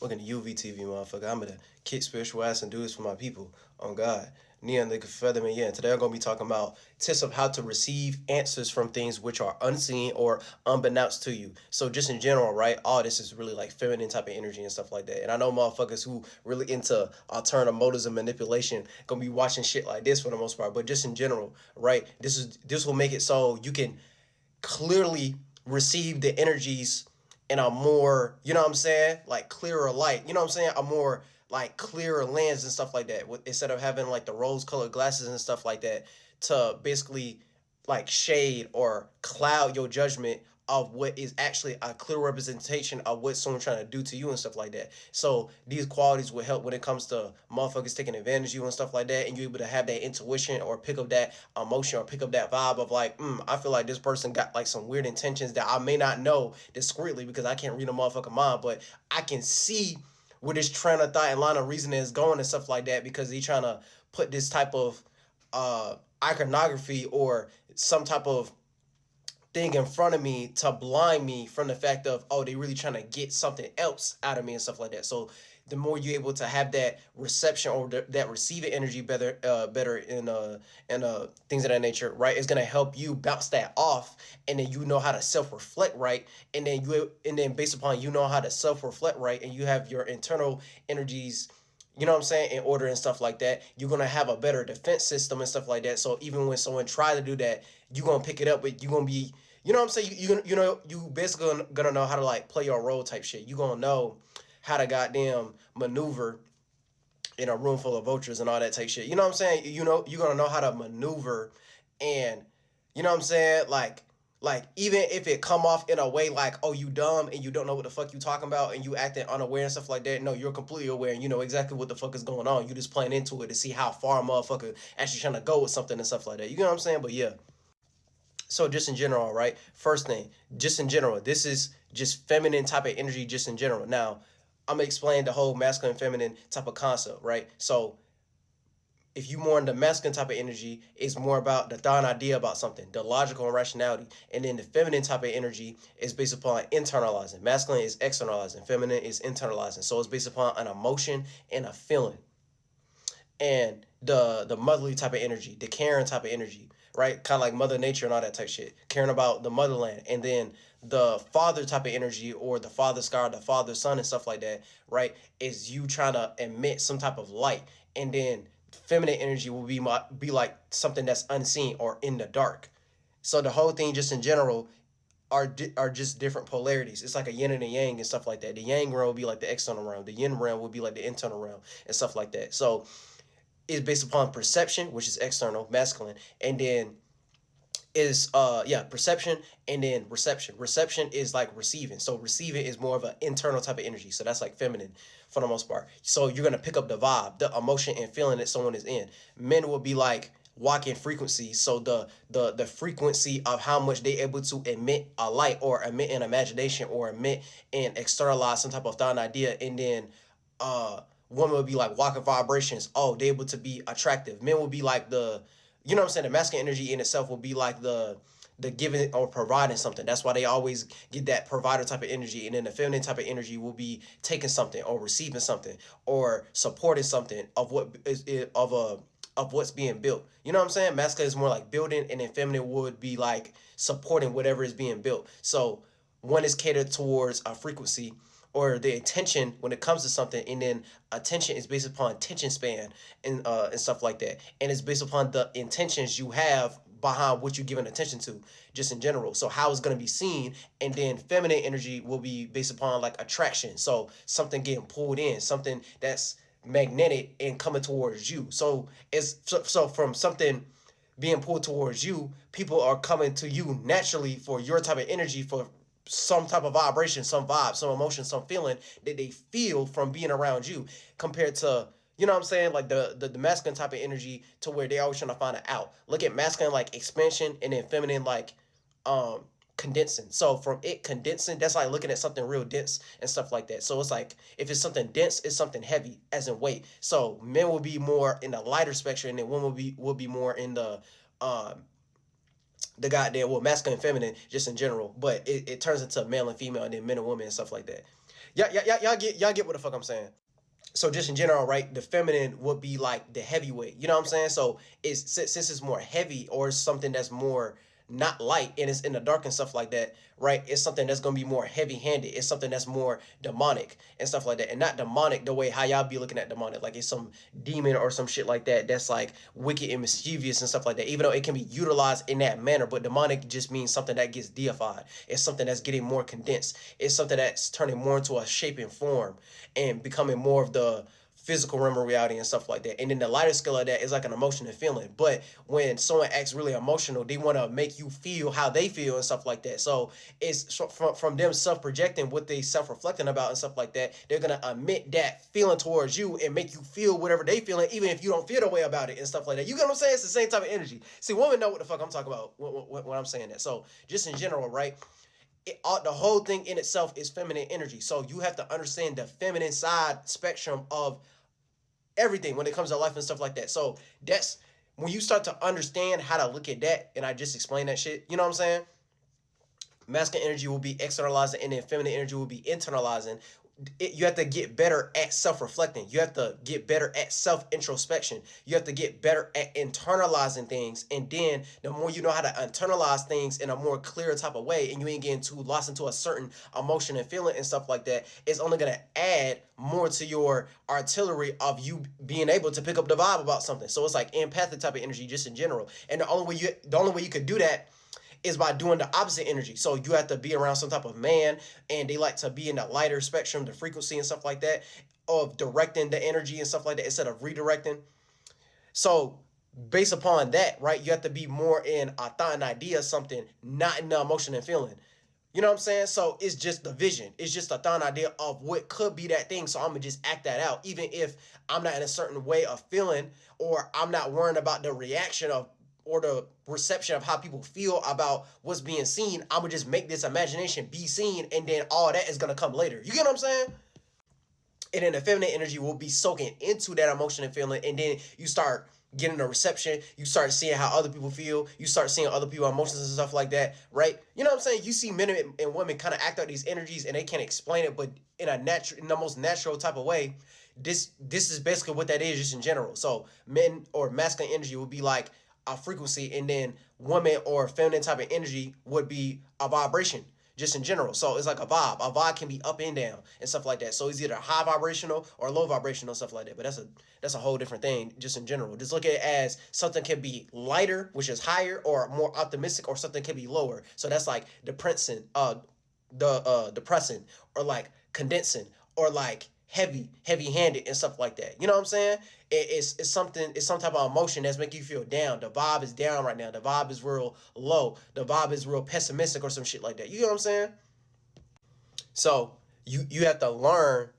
Welcome to UVTV, motherfucker. I'm gonna kick spiritual ass and do this for my people. On God. Neon nigga featherman, yeah. Today I'm gonna be talking about tips of how to receive answers from things which are unseen or unbeknownst to you. So just in general, right? All this is really like feminine type of energy and stuff like that. And I know motherfuckers who really into alternative motives and manipulation gonna be watching shit like this for the most part. But just in general, right? This will make it so you can clearly receive the energies in a more, you know what I'm saying, like clearer light, you know what I'm saying, a more like clearer lens and stuff like that, instead of having like the rose colored glasses and stuff like that to basically like shade or cloud your judgment of what is actually a clear representation of what someone's trying to do to you and stuff like that. So these qualities will help when it comes to motherfuckers taking advantage of you and stuff like that, and you're able to have that intuition or pick up that emotion or pick up that vibe of like, I feel like this person got like some weird intentions that I may not know discreetly because I can't read a motherfucking mind, but I can see where this train of thought and line of reasoning is going and stuff like that because he's trying to put this type of iconography or some type of thing in front of me to blind me from the fact of, oh, they really trying to get something else out of me and stuff like that. So the more you're able to have that reception or that receiving energy better in things of that nature, right, is gonna help you bounce that off, and then you know how to self reflect right, and then based upon you know how to self reflect right, and you have your internal energies, you know what I'm saying, in order and stuff like that, you're gonna have a better defense system and stuff like that. So even when someone try to do that, you're gonna pick it up, but you're gonna be, you know what I'm saying, you basically gonna know how to like play your role type shit. You gonna know how to goddamn maneuver in a room full of vultures and all that type shit. You know what I'm saying? You know, you're gonna know how to maneuver, and you know what I'm saying? Like even if it come off in a way like, oh, you dumb and you don't know what the fuck you talking about and you acting unaware and stuff like that. No, you're completely aware and you know exactly what the fuck is going on. You just playing into it to see how far a motherfucker actually trying to go with something and stuff like that. You know what I'm saying? But yeah. So just in general, right? First thing, just in general, this is just feminine type of energy just in general. Now, I'm gonna explain the whole masculine and feminine type of concept, right? So if you more in the masculine type of energy, it's more about the thought and idea about something, the logical and rationality. And then the feminine type of energy is based upon internalizing. Masculine is externalizing, feminine is internalizing. So it's based upon an emotion and a feeling. And the motherly type of energy, the caring type of energy, right? Kind of like Mother Nature and all that type shit, caring about the motherland. And then the father type of energy, or the father sky, or the father son and stuff like that, right? Is you trying to emit some type of light, and then feminine energy will be like something that's unseen or in the dark. So the whole thing, just in general, are just different polarities. It's like a yin and a yang and stuff like that. The yang realm will be like the external realm. The yin realm will be like the internal realm and stuff like that. So is based upon perception, which is external, masculine, and then is perception, and then reception. Reception is like receiving. So receiving is more of an internal type of energy. So that's like feminine for the most part. So you're gonna pick up the vibe, the emotion and feeling that someone is in. Men will be like walking frequency. So the frequency of how much they able to emit a light or emit an imagination or emit and externalize some type of thought and idea, and then women would be like walking vibrations. Oh, they able to be attractive. Men will be like you know what I'm saying, the masculine energy in itself will be like the giving or providing something. That's why they always get that provider type of energy. And then the feminine type of energy will be taking something or receiving something or supporting something of what is of what's being built. You know what I'm saying? Masculine is more like building, and then feminine would be like supporting whatever is being built. So one is catered towards a frequency or the attention when it comes to something, and then attention is based upon attention span and stuff like that, and it's based upon the intentions you have behind what you're giving attention to, just in general. So how it's going to be seen, and then feminine energy will be based upon like attraction. So something getting pulled in, something that's magnetic and coming towards you. So so from something being pulled towards you, people are coming to you naturally for your type of energy, for some type of vibration, some vibe, some emotion, some feeling that they feel from being around you, compared to, you know what I'm saying, like the masculine type of energy, to where they always trying to find it out. Look at masculine like expansion, and then feminine like condensing. So from it condensing, that's like looking at something real dense and stuff like that. So it's like if it's something dense, it's something heavy as in weight. So men will be more in the lighter spectrum, and then women will be more in um the goddamn, well, masculine and feminine just in general, but it turns into male and female, and then men and women and stuff like that. Y'all get what the fuck I'm saying. So just in general, right, the feminine would be like the heavyweight. You know what I'm saying? So it's since it's more heavy or it's something that's more not light and it's in the dark and stuff like that, right? It's something that's gonna be more heavy handed. It's something that's more demonic and stuff like that. And not demonic the way how y'all be looking at demonic, like it's some demon or some shit like that that's like wicked and mischievous and stuff like that. Even though it can be utilized in that manner, but demonic just means something that gets deified. It's something that's getting more condensed. It's something that's turning more into a shape and form and becoming more of the physical realm of reality and stuff like that. And then the lighter scale of that is like an emotion and feeling. But when someone acts really emotional, they want to make you feel how they feel and stuff like that. So it's from them self-projecting what they self-reflecting about and stuff like that. They're going to emit that feeling towards you and make you feel whatever they feeling, even if you don't feel the way about it and stuff like that. You get what I'm saying? It's the same type of energy. See, women know what the fuck I'm talking about when I'm saying that. So just in general, right? The whole thing in itself is feminine energy. So you have to understand the feminine side spectrum of everything when it comes to life and stuff like that. So that's when you start to understand how to look at that, and I just explained that shit. You know what I'm saying? Masculine energy will be externalizing, and then feminine energy will be internalizing. You have to get better at self-reflecting. You have to get better at self-introspection. You have to get better at internalizing things. And then the more you know how to internalize things in a more clear type of way, and you ain't getting too lost into a certain emotion and feeling and stuff like that, it's only going to add more to your artillery of you being able to pick up the vibe about something. So it's like empathic type of energy just in general. And the only way you could do that is by doing the opposite energy. So you have to be around some type of man, and they like to be in the lighter spectrum, the frequency and stuff like that, of directing the energy and stuff like that instead of redirecting. So based upon that, right, you have to be more in a thought and idea of something, not in the emotion and feeling. You know what I'm saying? So it's just the vision. It's just a thought and idea of what could be that thing. So I'm gonna just act that out, even if I'm not in a certain way of feeling, or I'm not worrying about the reaction of or the reception of how people feel about what's being seen. I'm gonna just make this imagination be seen, and then all that is gonna come later. You get what I'm saying? And then the feminine energy will be soaking into that emotion and feeling, and then you start getting a reception. You start seeing how other people feel. You start seeing other people's emotions and stuff like that, right? You know what I'm saying? You see men and women kind of act out these energies, and they can't explain it, but in the most natural type of way. This is basically what that is, just in general. So men or masculine energy would be like a frequency, and then woman or feminine type of energy would be a vibration, just in general. So it's like a vibe. A vibe can be up and down and stuff like that. So it's either high vibrational or low vibrational, stuff like that. But that's a whole different thing, just in general. Just look at it as something can be lighter, which is higher, or more optimistic, or something can be lower. So that's like depressing, or like condensing, or like heavy handed and stuff like that. You know what I'm saying? It's something, it's some type of emotion that's making you feel down. The vibe is down right now. The vibe is real low. The vibe is real pessimistic or some shit like that. You know what I'm saying? So you have to learn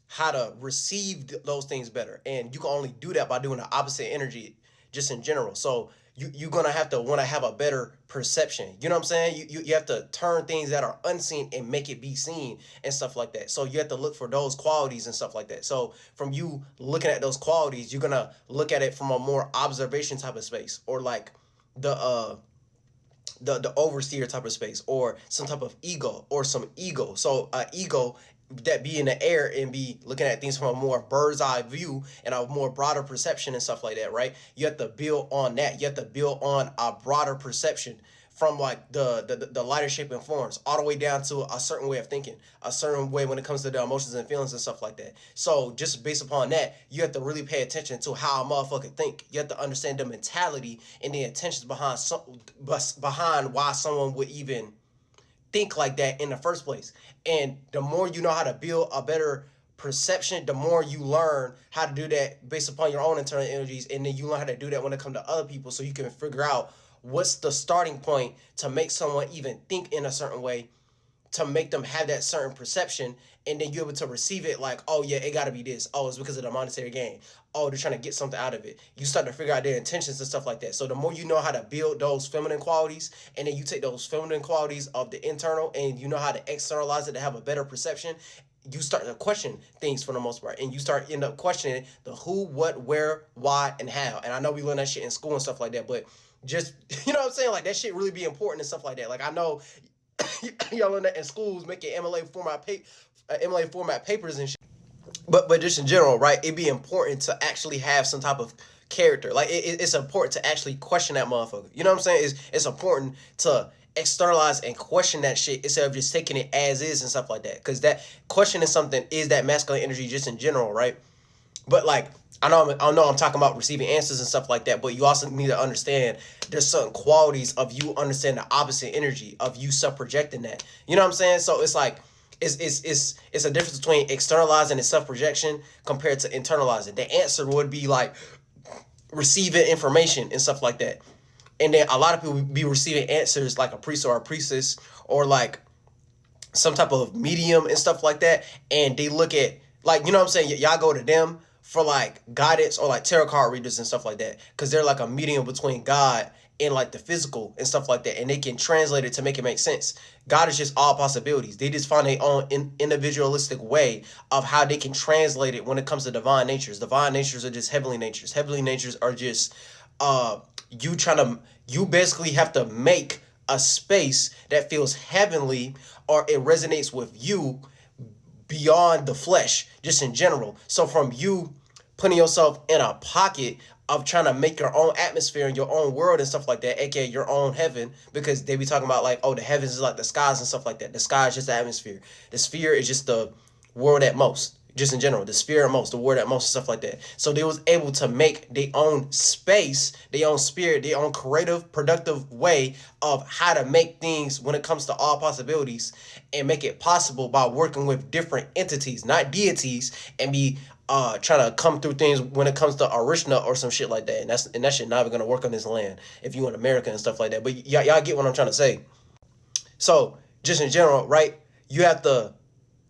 how to receive those things better, and you can only do that by doing the opposite energy, just in general. So you're gonna have to want to have a better perception. You know what I'm saying? You have to turn things that are unseen and make it be seen and stuff like that. So you have to look for those qualities and stuff like that. So from you looking at those qualities, you're gonna look at it from a more observation type of space, or like the the overseer type of space, or some type of ego, or some ego. So ego that be in the air and be looking at things from a more bird's eye view and a more broader perception and stuff like that, right? You have to build on that. You have to build on a broader perception from like the lighter shape and forms all the way down to a certain way of thinking, a certain way when it comes to the emotions and feelings and stuff like that. So just based upon that, you have to really pay attention to how a motherfucker think. You have to understand the mentality and the intentions behind why someone would even think like that in the first place. And the more you know how to build a better perception, the more you learn how to do that based upon your own internal energies, and then you learn how to do that when it comes to other people, so you can figure out what's the starting point to make someone even think in a certain way, to make them have that certain perception, and then you're able to receive it like, oh yeah, it gotta be this. Oh, it's because of the monetary gain. Oh, they're trying to get something out of it. You start to figure out their intentions and stuff like that. So the more you know how to build those feminine qualities, and then you take those feminine qualities of the internal, and you know how to externalize it to have a better perception, you start to question things for the most part, and you start end up questioning the who, what, where, why, and how. And I know we learn that shit in school and stuff like that, but just, you know what I'm saying, like that shit really be important and stuff like that. Like I know y'all learn that in schools, making MLA MLA format papers and shit. But just in general, right? It'd be important to actually have some type of character. Like it's important to actually question that motherfucker. You know what I'm saying? It's important to externalize and question that shit instead of just taking it as is and stuff like that. Because that questioning something is that masculine energy just in general, right? But like I know I'm talking about receiving answers and stuff like that, but you also need to understand there's certain qualities of you understand the opposite energy of you self-projecting that. You know what I'm saying? So it's like it's a difference between externalizing and self-projection compared to internalizing. The answer would be like receiving information and stuff like that. And then a lot of people be receiving answers like a priest or a priestess or like some type of medium and stuff like that, and they look at like you know what I'm saying. Y'all go to them for like guidance or like tarot card readers and stuff like that because they're like a medium between God and like the physical and stuff like that, and they can translate it to make it make sense. God is just all possibilities. They just find their own individualistic way of how they can translate it when it comes to divine natures. Divine natures are just heavenly natures. Heavenly natures are just you trying to you basically have to make a space that feels heavenly or it resonates with you beyond the flesh, just in general. So from you putting yourself in a pocket of trying to make your own atmosphere and your own world and stuff like that, aka your own heaven, because they be talking about like, oh, the heavens is like the skies and stuff like that. The sky is just the atmosphere. The sphere is just the world at most, just in general. The sphere at most, the word at most, and stuff like that. So they was able to make their own space, their own spirit, their own creative, productive way of how to make things when it comes to all possibilities and make it possible by working with different entities, not deities, and be trying to come through things when it comes to Arishna or some shit like that. And that shit not even gonna work on this land if you in America and stuff like that. But y'all get what I'm trying to say. So just in general, right? You have to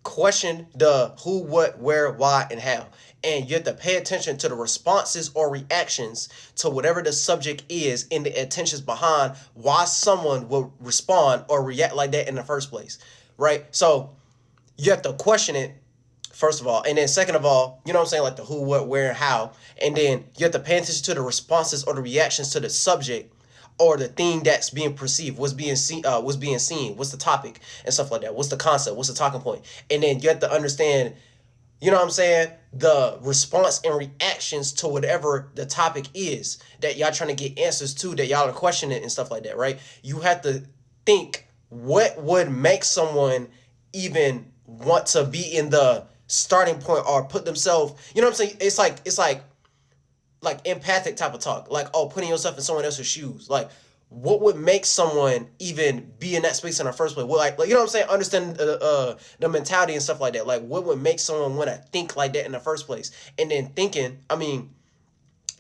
question the who, what, where, why, and how. And you have to pay attention to the responses or reactions to whatever the subject is and the intentions behind why someone will respond or react like that in the first place. Right? So you have to question it, first of all. And then second of all, you know what I'm saying? Like the who, what, where, and how. And then you have to pay attention to the responses or the reactions to the subject or the thing that's being perceived, what's being seen, what's the topic and stuff like that, what's the concept, what's the talking point, and then you have to understand, you know what I'm saying, the response and reactions to whatever the topic is that y'all trying to get answers to, that y'all are questioning and stuff like that, right? You have to think what would make someone even want to be in the starting point or put themselves, you know what I'm saying? It's like empathic type of talk, like, oh, putting yourself in someone else's shoes. Like, what would make someone even be in that space in the first place? Well, like you know what I'm saying? Understand the mentality and stuff like that. Like, what would make someone want to think like that in the first place? And then thinking, I mean,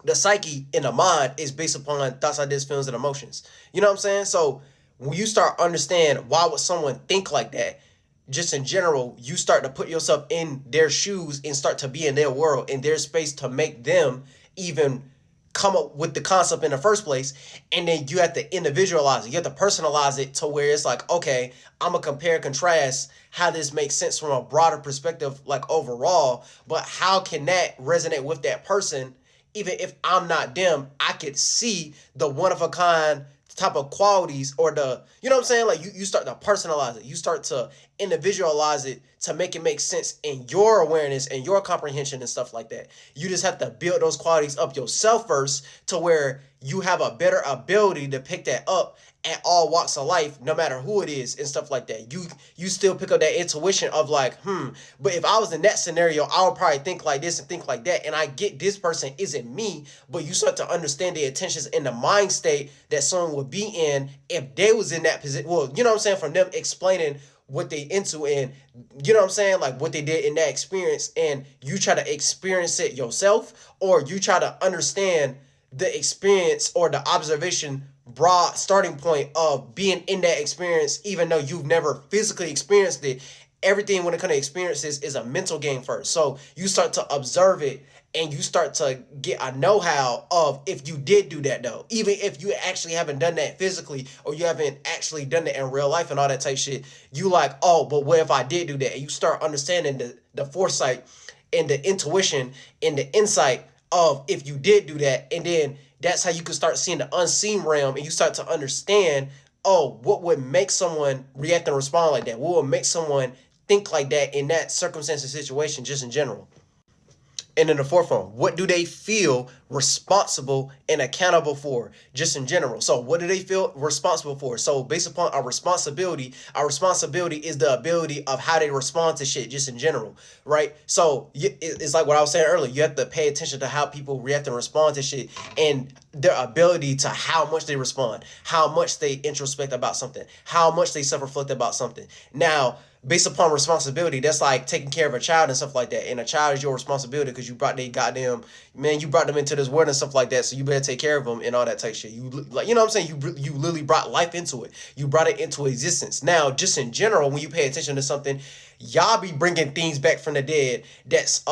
the psyche in the mind is based upon thoughts, ideas, feelings, and emotions. You know what I'm saying? So when you start understand why would someone think like that, just in general, you start to put yourself in their shoes and start to be in their world, in their space, to make them even come up with the concept in the first place. And then you have to individualize it. You have to personalize it to where it's like, okay, I'm gonna compare and contrast how this makes sense from a broader perspective, like overall, but how can that resonate with that person? Even if I'm not them, I could see the one of a kind type of qualities or the, you know what I'm saying? Like you start to personalize it. You start to individualize it to make it make sense in your awareness and your comprehension and stuff like that. You just have to build those qualities up yourself first to where you have a better ability to pick that up at all walks of life, no matter who it is and stuff like that. You still pick up that intuition of like, but if I was in that scenario, I would probably think like this and think like that. And I get this person isn't me, but you start to understand the intentions and the mind state that someone would be in if they was in that position. Well, you know what I'm saying? From them explaining what they into and you know what I'm saying, like what they did in that experience, and you try to experience it yourself, or you try to understand the experience or the observation broad starting point of being in that experience, even though you've never physically experienced it. Everything when it comes to experiences is a mental game first. So you start to observe it and you start to get a know-how of if you did do that though. Even if you actually haven't done that physically or you haven't actually done that in real life and all that type shit, you like, oh, but what if I did do that? And you start understanding the foresight and the intuition and the insight of if you did do that. And then that's how you can start seeing the unseen realm and you start to understand, oh, what would make someone react and respond like that? What would make someone think like that in that circumstance and situation, just in general? And in the forefront, what do they feel responsible and accountable for, just in general? So what do they feel responsible for? So based upon our responsibility is the ability of how they respond to shit, just in general, right? So it's like what I was saying earlier. You have to pay attention to how people react and respond to shit, and their ability to how much they respond, how much they introspect about something, how much they self-reflect about something. Now, based upon responsibility, that's like taking care of a child and stuff like that. And a child is your responsibility because you brought they goddamn, man, you brought them into this world and stuff like that. So you better take care of them and all that type shit. You like, you know what I'm saying? You literally brought life into it. You brought it into existence. Now, just in general, when you pay attention to something, y'all be bringing things back from the dead. That's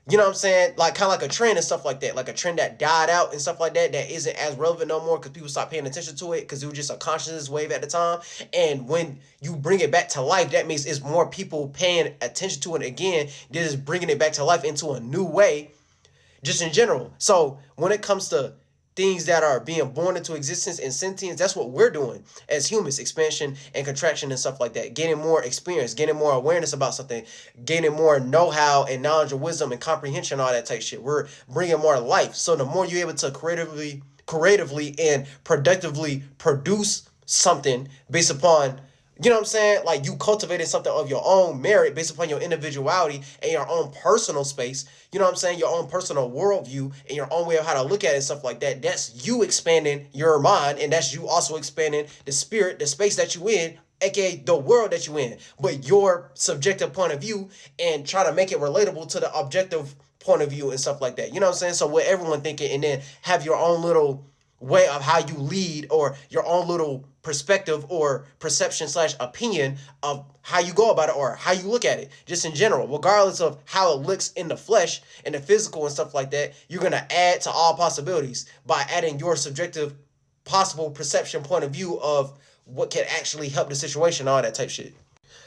you know what I'm saying? Like kind of like a trend and stuff like that. Like a trend that died out and stuff like that. That isn't as relevant no more because people stopped paying attention to it because it was just a consciousness wave at the time. And when you bring it back to life, that means it's more people paying attention to it again. They're just bringing it back to life into a new way, just in general. So when it comes to things that are being born into existence and sentience, that's what we're doing as humans: expansion and contraction and stuff like that, gaining more experience, gaining more awareness about something, gaining more know-how and knowledge and wisdom and comprehension, all that type shit. We're bringing more life. So the more you're able to creatively and productively produce something based upon, you know what I'm saying? Like you cultivated something of your own merit based upon your individuality and your own personal space. You know what I'm saying? Your own personal worldview and your own way of how to look at it and stuff like that. That's you expanding your mind, and that's you also expanding the spirit, the space that you in, aka the world that you in. But your subjective point of view and try to make it relatable to the objective point of view and stuff like that. You know what I'm saying? So what everyone thinking, and then have your own little way of how you lead or your own little perspective or perception slash opinion of how you go about it or how you look at it, just in general, regardless of how it looks in the flesh and the physical and stuff like that. You're going to add to all possibilities by adding your subjective possible perception point of view of what can actually help the situation, all that type shit.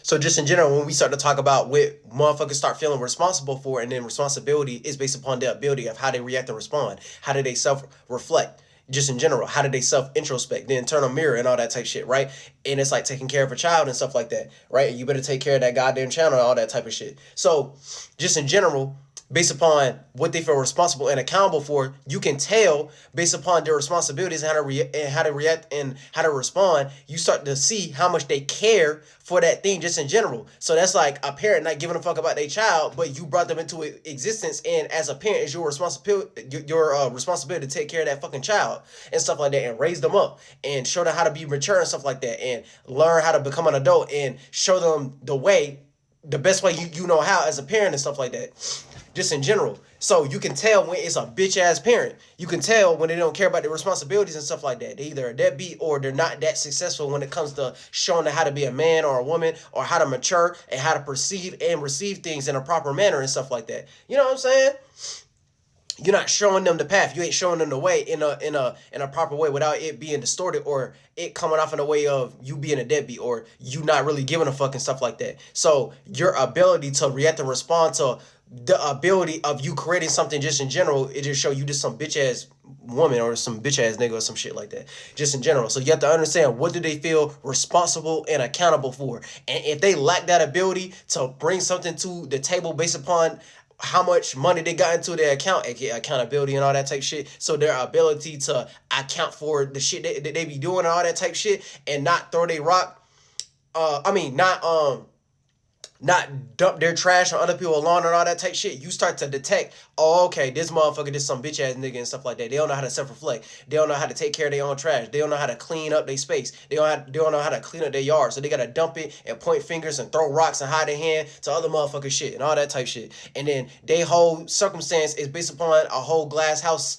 So just in general, when we start to talk about what motherfuckers start feeling responsible for, and then responsibility is based upon their ability of how they react and respond. How do they self-reflect? Just in general, how do they self-introspect, the internal mirror and all that type shit, right? And it's like taking care of a child and stuff like that, right? And you better take care of that goddamn child and all that type of shit. So just in general, based upon what they feel responsible and accountable for, you can tell based upon their responsibilities and how to react and how to respond. You start to see how much they care for that thing, just in general. So that's like a parent not giving a fuck about their child, but you brought them into existence, and as a parent, it's your responsibility, responsibility to take care of that fucking child and stuff like that, and raise them up and show them how to be mature and stuff like that, and learn how to become an adult and show them the best way you know how as a parent and stuff like that, just in general. So you can tell when it's a bitch ass parent. You can tell when they don't care about their responsibilities and stuff like that. They either a deadbeat or they're not that successful when it comes to showing them how to be a man or a woman, or how to mature and how to perceive and receive things in a proper manner and stuff like that. You know what I'm saying? You're not showing them the path. You ain't showing them the way in a proper way without it being distorted or it coming off in a way of you being a deadbeat or you not really giving a fuck and stuff like that. So your ability to react and respond to the ability of you creating something, just in general, it just show you just some bitch ass woman or some bitch ass nigga or some shit like that, just in general. So you have to understand, what do they feel responsible and accountable for? And if they lack that ability to bring something to the table based upon how much money they got into their account, aka accountability and all that type shit. So their ability to account for the shit that they be doing and all that type shit, and not throw their rock, not dump their trash on other people's lawn and all that type shit. You start to detect, oh, okay, this motherfucker, this some bitch ass nigga and stuff like that. They don't know how to self-reflect. They don't know how to take care of their own trash. They don't know how to clean up their space. They don't know how to clean up their yard. So they gotta dump it and point fingers and throw rocks and hide their hand to other motherfucker shit and all that type shit. And then their whole circumstance is based upon a whole glass house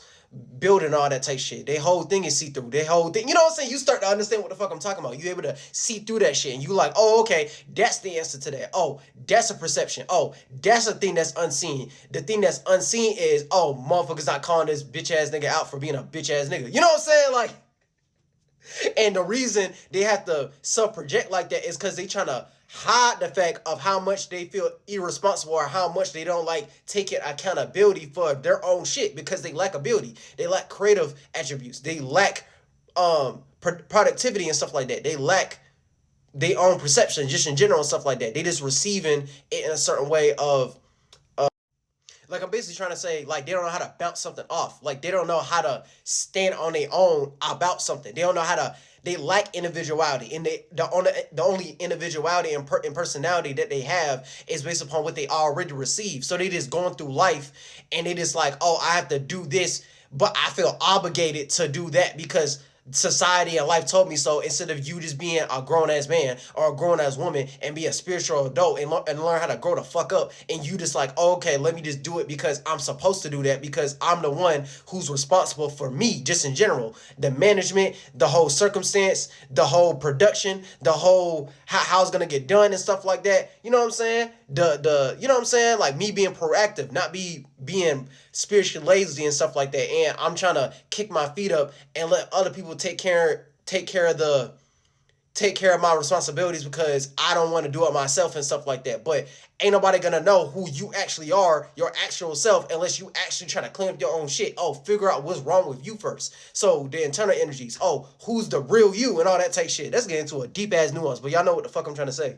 building, all that type shit. They whole thing is see-through. They whole thing, you know what I'm saying? You start to understand what the fuck I'm talking about. You able to see through that shit, and you like, oh, okay, that's the answer to that. Oh, that's a perception. Oh, that's a thing that's unseen. The thing that's unseen is, oh, motherfuckers not calling this bitch ass nigga out for being a bitch ass nigga. You know what I'm saying? Like, and the reason they have to self-project like that is because they trying to hide the fact of how much they feel irresponsible or how much they don't like taking accountability for their own shit, because they lack ability. They lack creative attributes. They lack productivity and stuff like that. They lack their own perception, just in general and stuff like that. They just receiving it in a certain way of like I'm basically trying to say, like, they don't know how to bounce something off. Like, they don't know how to stand on their own about something. They don't know how to. They lack individuality, and the only individuality and personality that they have is based upon what they already received. So they just going through life, and they just like, oh, I have to do this, but I feel obligated to do that because society and life told me so, instead of you just being a grown-ass man or a grown-ass woman and be a spiritual adult and learn how to grow the fuck up, and you just like, oh, okay, let me just do it because I'm supposed to do that because I'm the one who's responsible for me, just in general, the management, the whole circumstance, the whole production, the whole how it's gonna get done and stuff like that. You know what I'm saying? The you know what I'm saying? Like me being proactive, not being spiritually lazy and stuff like that. And I'm trying to kick my feet up and let other people take care of my responsibilities because I don't want to do it myself and stuff like that. But ain't nobody gonna know who you actually are, your actual self, unless you actually try to clean up your own shit. Oh, figure out what's wrong with you first. So the internal energies. Oh, who's the real you and all that type shit. That's getting into a deep ass nuance, but y'all know what the fuck I'm trying to say.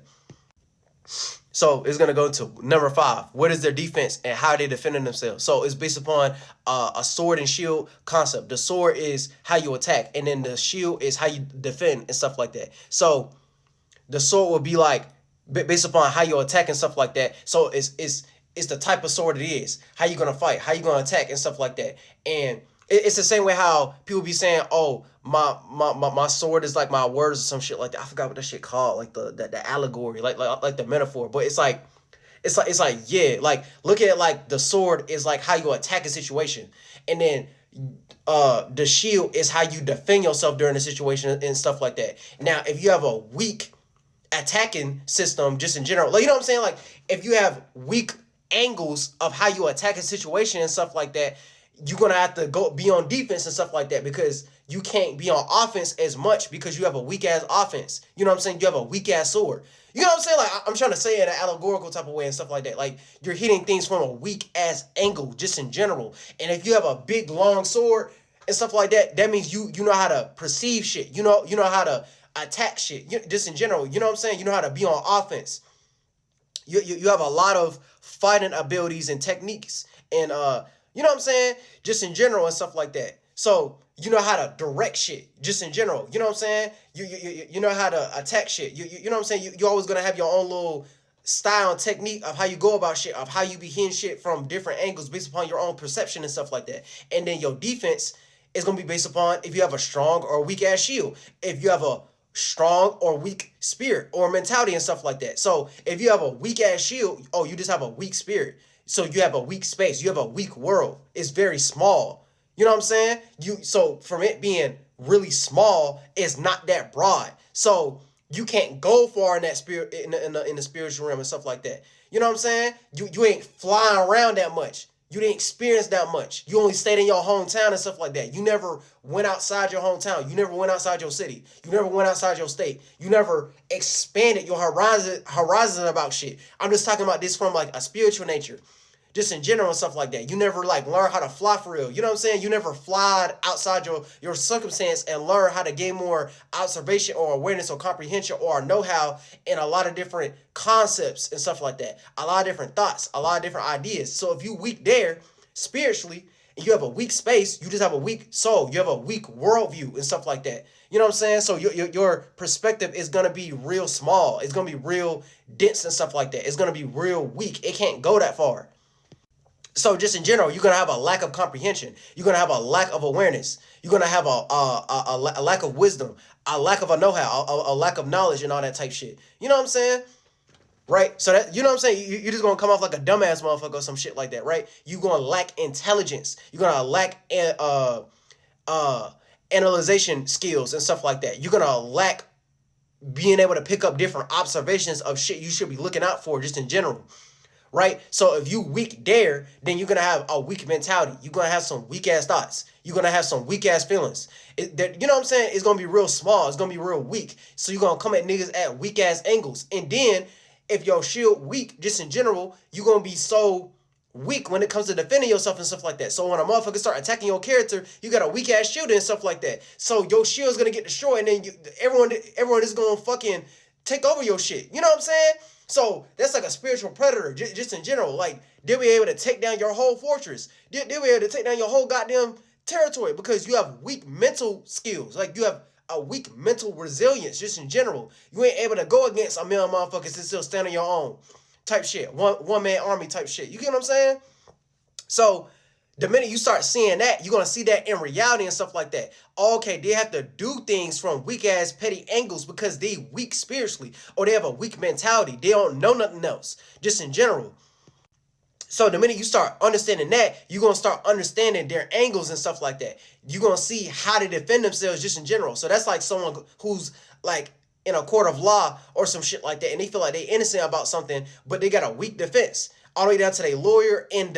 So it's gonna go to number 5. What is their defense and how they defending themselves? So it's based upon a sword and shield concept. The sword is how you attack, and then the shield is how you defend and stuff like that. So the sword will be like based upon how you attack and stuff like that. So it's the type of sword it is. How you gonna fight? How you gonna attack and stuff like that. And it's the same way how people be saying, oh, my sword is like my words or some shit like that. I forgot what that shit called, like the allegory, like the metaphor. But it's like yeah, like look at it like the sword is like how you attack a situation, and then the shield is how you defend yourself during a situation and stuff like that. Now, if you have a weak attacking system, just in general, like you know what I'm saying, like if you have weak angles of how you attack a situation and stuff like that, you're gonna have to go be on defense and stuff like that because you can't be on offense as much because you have a weak ass offense. You know what I'm saying? You have a weak ass sword. You know what I'm saying? Like I'm trying to say it in an allegorical type of way and stuff like that. Like you're hitting things from a weak ass angle, just in general. And if you have a big long sword and stuff like that, that means you know how to perceive shit. You know how to attack shit. Just in general. You know what I'm saying? You know how to be on offense. You have a lot of fighting abilities and techniques and you know what I'm saying? Just in general and stuff like that. So you know how to direct shit, just in general. You know what I'm saying? You know how to attack shit. You know what I'm saying? You're always gonna have your own little style and technique of how you go about shit, of how you be hitting shit from different angles based upon your own perception and stuff like that. And then your defense is gonna be based upon if you have a strong or weak ass shield. If you have a strong or weak spirit or mentality and stuff like that. So if you have a weak ass shield, oh, you just have a weak spirit. So you have a weak space. You have a weak world. It's very small. You know what I'm saying? So from it being really small, it's not that broad. So you can't go far in that spirit in the spiritual realm and stuff like that. You know what I'm saying? You ain't flying around that much. You didn't experience that much. You only stayed in your hometown and stuff like that. You never went outside your hometown. You never went outside your city. You never went outside your state. You never expanded your horizon about shit. I'm just talking about this from like a spiritual nature. Just in general and stuff like that. You never like learn how to fly for real. You know what I'm saying? You never fly outside your circumstance and learn how to gain more observation or awareness or comprehension or know-how in a lot of different concepts and stuff like that. A lot of different thoughts, a lot of different ideas. So if you weak there spiritually and you have a weak space, you just have a weak soul. You have a weak worldview and stuff like that. You know what I'm saying? So your perspective is going to be real small. It's going to be real dense and stuff like that. It's going to be real weak. It can't go that far. So just in general, you're going to have a lack of comprehension. You're going to have a lack of awareness. You're going to have a lack of wisdom, a lack of a know-how, a lack of knowledge and all that type shit. You know what I'm saying? Right? So that, you know what I'm saying? You're just going to come off like a dumbass motherfucker or some shit like that, right? You're going to lack intelligence. You're going to lack analyzation skills and stuff like that. You're going to lack being able to pick up different observations of shit you should be looking out for just in general. Right? So if you weak there, then you're going to have a weak mentality. You're going to have some weak ass thoughts. You're going to have some weak ass feelings. You know what I'm saying? It's going to be real small. It's going to be real weak. So you're going to come at niggas at weak ass angles. And then if your shield weak, just in general, you're going to be so weak when it comes to defending yourself and stuff like that. So when a motherfucker start attacking your character, you got a weak ass shield and stuff like that. So your shield is going to get destroyed. And then everyone is going to fucking take over your shit. You know what I'm saying? So that's like a spiritual predator, just in general. Like, they'll be able to take down your whole fortress. They'll be able to take down your whole goddamn territory because you have weak mental skills. Like, you have a weak mental resilience, just in general. You ain't able to go against a million motherfuckers and still stand on your own type shit. One man army type shit. You get what I'm saying? So the minute you start seeing that, you're gonna see that in reality and stuff like that. Okay, they have to do things from weak ass petty angles because they weak spiritually or they have a weak mentality. They don't know nothing else, just in general. So the minute you start understanding that, you're gonna start understanding their angles and stuff like that. You're gonna see how they defend themselves just in general. So that's like someone who's like in a court of law or some shit like that, and they feel like they innocent about something, but they got a weak defense. All the way down to their lawyer and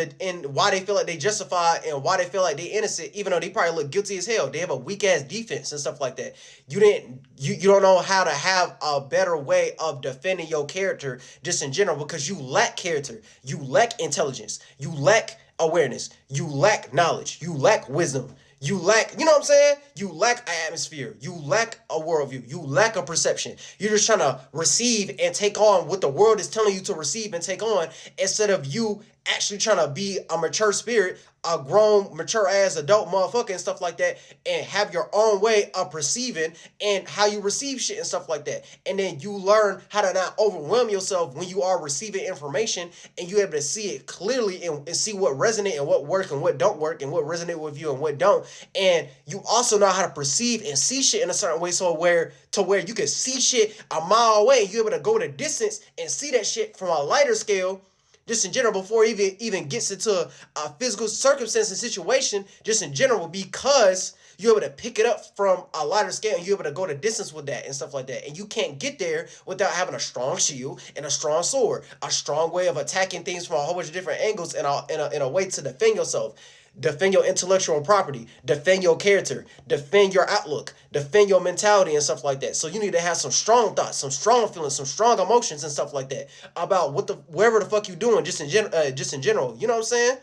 why they feel like they justify and why they feel like they innocent, even though they probably look guilty as hell. They have a weak ass defense and stuff like that. You don't know how to have a better way of defending your character just in general because you lack character, you lack intelligence, you lack awareness, you lack knowledge, you lack wisdom. You lack, you know what I'm saying? You lack an atmosphere. You lack a worldview. You lack a perception. You're just trying to receive and take on what the world is telling you to receive and take on instead of you actually trying to be a mature spirit, a grown, mature ass adult motherfucker and stuff like that, and have your own way of perceiving and how you receive shit and stuff like that. And then you learn how to not overwhelm yourself when you are receiving information and you're able to see it clearly and see what resonate and what work and what don't work and what resonate with you and what don't. And you also know how to perceive and see shit in a certain way so where you can see shit a mile away and you're able to go the distance and see that shit from a lighter scale just in general, before it even gets into a physical circumstance and situation, just in general, because you're able to pick it up from a lighter scale and you're able to go the distance with that and stuff like that. And you can't get there without having a strong shield and a strong sword, a strong way of attacking things from a whole bunch of different angles and in a way to defend yourself. Defend your intellectual property, defend your character, defend your outlook, defend your mentality and stuff like that. So you need to have some strong thoughts, some strong feelings, some strong emotions and stuff like that about wherever the fuck you doing, just in general. You know what I'm saying?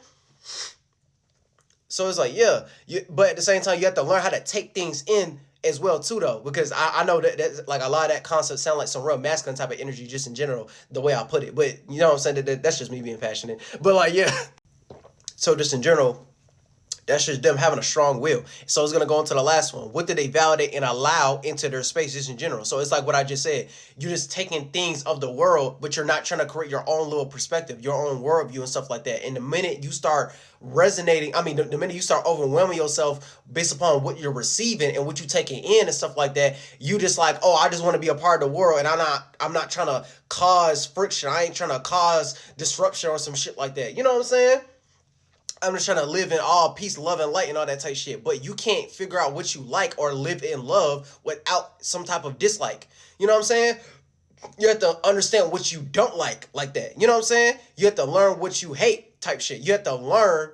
So it's like, yeah, but at the same time, you have to learn how to take things in as well too, though, because I know that like a lot of that concept sound like some real masculine type of energy, just in general, the way I put it. But you know what I'm saying? That's just me being passionate. But like, yeah. So just in general, that's just them having a strong will. So it's gonna go into the last one. What do they validate and allow into their space just in general? So it's like what I just said. You're just taking things of the world, but you're not trying to create your own little perspective, your own worldview and stuff like that. And the minute you start resonating, the minute you start overwhelming yourself based upon what you're receiving and what you're taking in and stuff like that, you just like, oh, I just want to be a part of the world, and I'm not trying to cause friction. I ain't trying to cause disruption or some shit like that. You know what I'm saying? I'm just trying to live in all peace, love, and light and all that type of shit. But you can't figure out what you like or live in love without some type of dislike. You know what I'm saying? You have to understand what you don't like that. You know what I'm saying? You have to learn what you hate type shit. You have to learn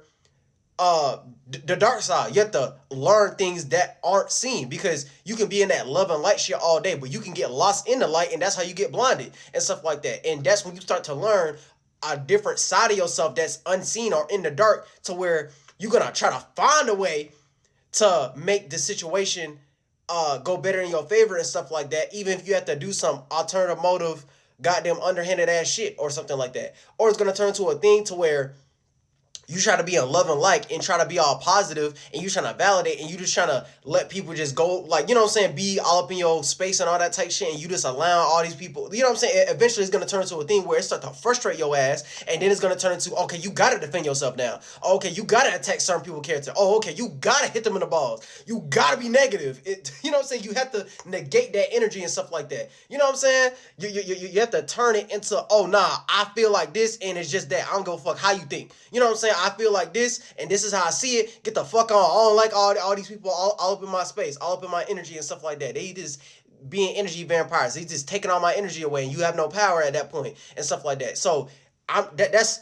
the dark side. You have to learn things that aren't seen, because you can be in that love and light shit all day, but you can get lost in the light, and that's how you get blinded and stuff like that. And that's when you start to learn a different side of yourself that's unseen or in the dark, to where you're gonna try to find a way to make the situation go better in your favor and stuff like that, even if you have to do some alternative motive, goddamn underhanded ass shit or something like that. Or it's gonna turn to a thing to where you try to be in love and like and try to be all positive, and you trying to validate, and you just trying to let people just go, like, you know what I'm saying, be all up in your space and all that type shit, and you just allow all these people, you know what I'm saying? Eventually it's going to turn into a thing where it starts to frustrate your ass, and then it's going to turn into, okay, you got to defend yourself now. Okay, you got to attack certain people's character. Oh, okay, you got to hit them in the balls. You got to be negative. You know what I'm saying? You have to negate that energy and stuff like that. You know what I'm saying? You have to turn it into, oh, nah, I feel like this, and it's just that. I don't give a fuck how you think. You know what I'm saying? I feel like this, and this is how I see it. Get the fuck on. I don't like all these people all up in my space, all up in my energy and stuff like that. They just being energy vampires. They just taking all my energy away, and you have no power at that point and stuff like that. So that's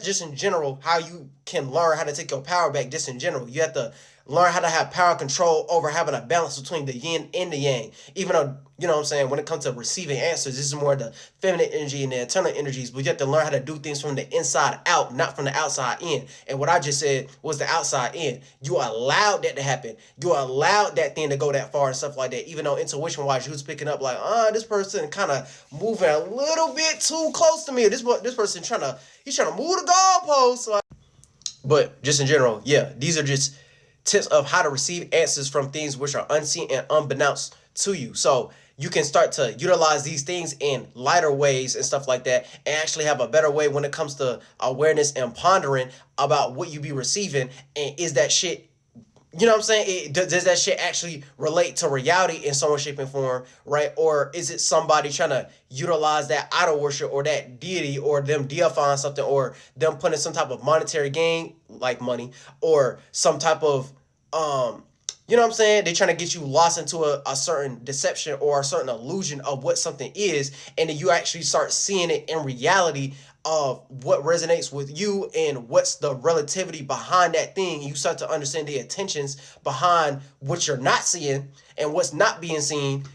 just in general how you can learn how to take your power back. Just in general, you have to learn how to have power control over having a balance between the yin and the yang. Even though, you know what I'm saying, when it comes to receiving answers, this is more the feminine energy and the internal energies, but you have to learn how to do things from the inside out, not from the outside in. And what I just said was the outside in. You allowed that to happen. You allowed that thing to go that far and stuff like that. Even though intuition wise, you was picking up like, this person kind of moving a little bit too close to me. This person he's trying to move the goalposts. Like, but just in general, yeah, these are just tips of how to receive answers from things which are unseen and unbeknownst to you. So you can start to utilize these things in lighter ways and stuff like that, and actually have a better way when it comes to awareness and pondering about what you be receiving. And is that shit, you know what I'm saying? Does that shit actually relate to reality in some way, shape, and form, right? Or is it somebody trying to utilize that idol worship or that deity, or them deifying something, or them putting some type of monetary gain, like money, or some type of, you know what I'm saying? They're trying to get you lost into a certain deception or a certain illusion of what something is, and then you actually start seeing it in reality of what resonates with you and what's the relativity behind that thing. You start to understand the intentions behind what you're not seeing and what's not being seen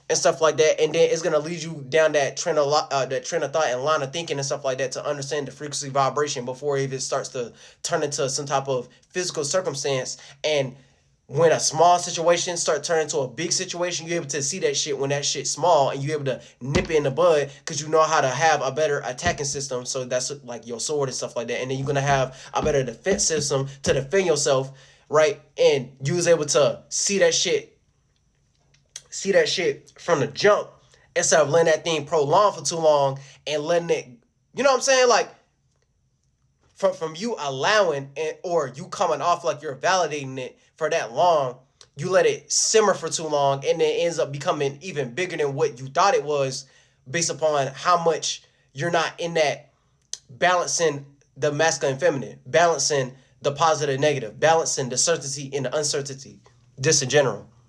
and stuff like that. And then it's gonna lead you down that trend of thought and line of thinking and stuff like that to understand the frequency vibration before it even starts to turn into some type of physical circumstance. And when a small situation start turning to a big situation, you're able to see that shit when that shit's small, and you're able to nip it in the bud because you know how to have a better attacking system. So that's like your sword and stuff like that. And then you're going to have a better defense system to defend yourself, right? And you was able to see that shit from the jump instead of letting that thing prolong for too long and letting it, you know what I'm saying? Like, from you allowing it, or you coming off like you're validating it for that long, you let it simmer for too long, and then it ends up becoming even bigger than what you thought it was, based upon how much you're not in that balancing the masculine and feminine, balancing the positive and negative, balancing the certainty and the uncertainty, just in general.